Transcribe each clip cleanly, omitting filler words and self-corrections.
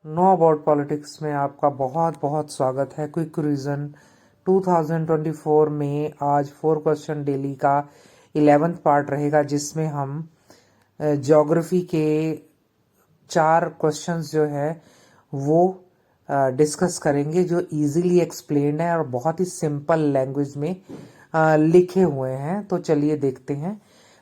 Know about politics में आपका बहुत बहुत स्वागत है। क्विक रिवीजन 2024 में आज 4 क्वेश्चन डेली का 11th पार्ट रहेगा, जिसमें हम ज्योग्राफी के 4 क्वेश्चंस जो है वो डिस्कस करेंगे, जो इजीली एक्सप्लेन्ड है और बहुत ही सिंपल लैंग्वेज में लिखे हुए हैं। तो चलिए देखते हैं।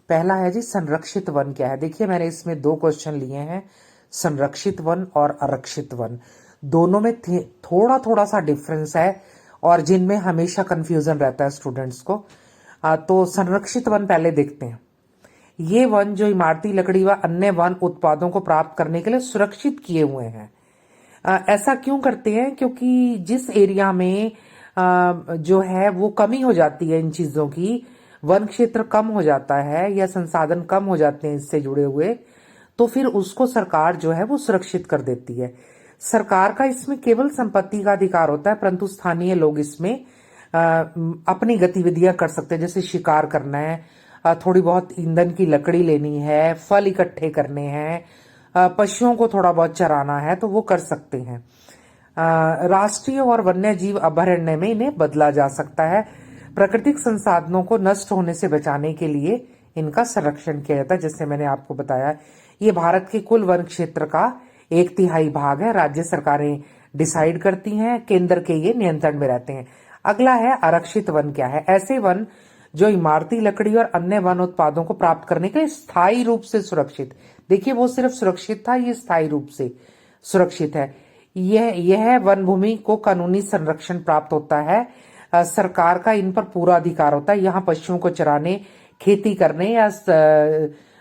पहला है जी, संरक्षित वन क्या है। देखिए, मैंने इसमें 2 क्वेश्चन लिए हैं, संरक्षित वन और आरक्षित वन। दोनों में थोड़ा थोड़ा सा डिफरेंस है और जिनमें हमेशा कंफ्यूजन रहता है स्टूडेंट्स को। तो संरक्षित वन पहले देखते हैं। ये वन जो इमारती लकड़ी व अन्य वन उत्पादों को प्राप्त करने के लिए सुरक्षित किए हुए हैं। ऐसा क्यों करते हैं? क्योंकि जिस एरिया में जो है वो कमी हो जाती है इन चीजों की, वन क्षेत्र कम हो जाता है या संसाधन कम हो जाते हैं इससे जुड़े हुए, तो फिर उसको सरकार जो है वो सुरक्षित कर देती है। सरकार का इसमें केवल संपत्ति का अधिकार होता है, परंतु स्थानीय लोग इसमें अपनी गतिविधियां कर सकते हैं। जैसे शिकार करना है, थोड़ी बहुत ईंधन की लकड़ी लेनी है, फल इकट्ठे करने हैं, पशुओं को थोड़ा बहुत चराना है, तो वो कर सकते हैं। राष्ट्रीय और वन्य जीव अभयारण्य में इन्हें बदला जा सकता है। प्राकृतिक संसाधनों को नष्ट होने से बचाने के लिए इनका संरक्षण किया जाता है। जैसे मैंने आपको बताया, ये भारत के कुल वन क्षेत्र का 1/3 भाग है। राज्य सरकारें डिसाइड करती हैं, केंद्र के ये नियंत्रण में रहते हैं। अगला है आरक्षित वन क्या है। ऐसे वन जो इमारती लकड़ी और अन्य वन उत्पादों को प्राप्त करने के लिए स्थायी रूप से सुरक्षित। देखिए, वो सिर्फ सुरक्षित था, ये स्थायी रूप से सुरक्षित है। यह वन भूमि को कानूनी संरक्षण प्राप्त होता है। सरकार का इन पर पूरा अधिकार होता है। यहाँ पशुओं को चराने, खेती करने या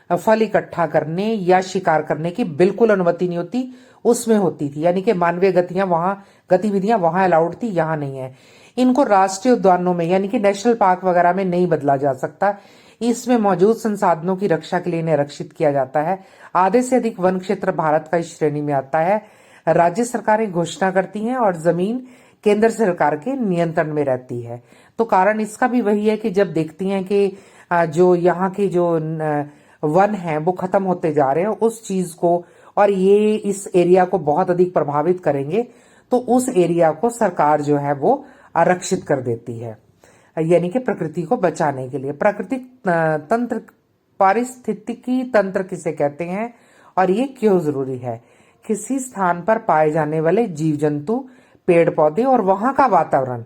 फल इकट्ठा करने या शिकार करने की बिल्कुल अनुमति नहीं होती। उसमें होती थी, यानी कि मानवीय गतिविधियां वहां अलाउड थी, यहाँ नहीं है। इनको राष्ट्रीय उद्यानों में यानी कि नेशनल पार्क वगैरह में नहीं बदला जा सकता। इसमें मौजूद संसाधनों की रक्षा के लिए इन्हें रक्षित किया जाता है। आधे से अधिक वन क्षेत्र भारत का इस श्रेणी में आता है। राज्य सरकारें घोषणा करती हैं और जमीन केंद्र सरकार के नियंत्रण में रहती है। तो कारण इसका भी वही है कि जब देखती हैं कि जो यहाँ के जो वन हैं वो खत्म होते जा रहे हैं, उस चीज को, और ये इस एरिया को बहुत अधिक प्रभावित करेंगे, तो उस एरिया को सरकार जो है वो आरक्षित कर देती है, यानी कि प्रकृति को बचाने के लिए। प्राकृतिक तंत्र, पारिस्थितिकी तंत्र किसे कहते हैं और ये क्यों जरूरी है? किसी स्थान पर पाए जाने वाले जीव जंतु, पेड़ पौधे और वहां का वातावरण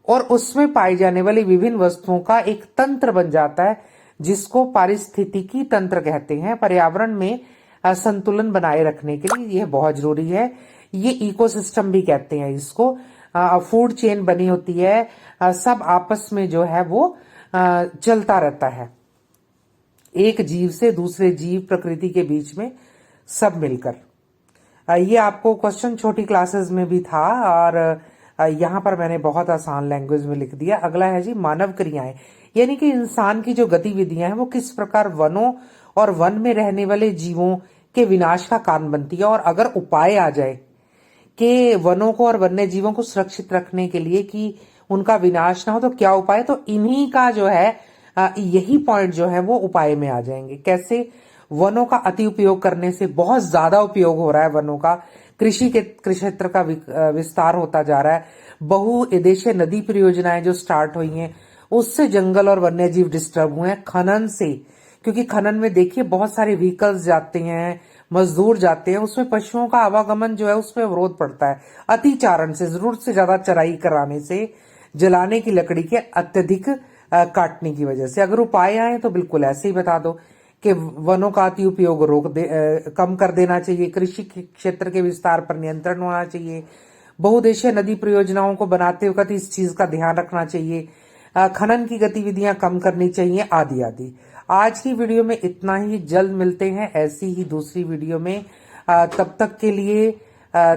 और उसमें पाई जाने वाली विभिन्न वस्तुओं का एक तंत्र बन जाता है, जिसको पारिस्थितिकी तंत्र कहते हैं। पर्यावरण में संतुलन बनाए रखने के लिए यह बहुत जरूरी है। ये इकोसिस्टम भी कहते हैं इसको। फूड चेन बनी होती है, सब आपस में जो है वो चलता रहता है, एक जीव से दूसरे जीव, प्रकृति के बीच में सब मिलकर। ये आपको क्वेश्चन छोटी क्लासेस में भी था और यहाँ पर मैंने बहुत आसान लैंग्वेज में लिख दिया। अगला है जी, मानव क्रियाएं, यानी कि इंसान की जो गतिविधियां हैं वो किस प्रकार वनों और वन में रहने वाले जीवों के विनाश का कारण बनती है। और अगर उपाय आ जाए कि वनों को और वन्य जीवों को सुरक्षित रखने के लिए कि उनका विनाश ना हो, तो क्या उपाय? तो इन्हीं का जो है यही पॉइंट जो है वो उपाय में आ जाएंगे। कैसे? वनों का अति उपयोग करने से बहुत ज्यादा उपयोग हो रहा है वनों का, कृषि के क्षेत्र का विस्तार होता जा रहा है। बहुउद्देशीय नदी परियोजनाएं जो स्टार्ट हुई हैं, उससे जंगल और वन्य जीव डिस्टर्ब हुए हैं। खनन से, क्योंकि खनन में देखिए बहुत सारे व्हीकल्स जाते हैं, मजदूर जाते हैं, उसमें पशुओं का आवागमन जो है उसमें अवरोध पड़ता है। अतिचारण से, जरूरत से ज्यादा चराई कराने से, जलाने की लकड़ी के अत्यधिक काटने की वजह से। अगर उपाय आए तो बिल्कुल ऐसे ही बता दो कि वनों का अति उपयोग कम कर देना चाहिए, कृषि क्षेत्र के विस्तार पर नियंत्रण होना चाहिए, बहुउद्देशीय नदी परियोजनाओं को बनाते वक्त इस चीज का ध्यान रखना चाहिए, खनन की गतिविधियां कम करनी चाहिए, आदि आदि। आज की वीडियो में इतना ही। जल्द मिलते हैं ऐसी ही दूसरी वीडियो में। तब तक के लिए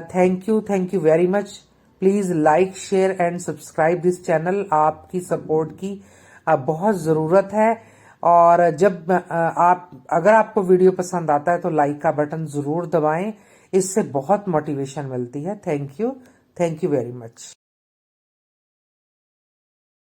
thank you very much. Please like, share and subscribe this channel. आपकी सपोर्ट की बहुत जरूरत है। और अगर आपको वीडियो पसंद आता है तो लाइक का बटन जरूर दबाएं, इससे बहुत मोटिवेशन मिलती है। Thank you very much.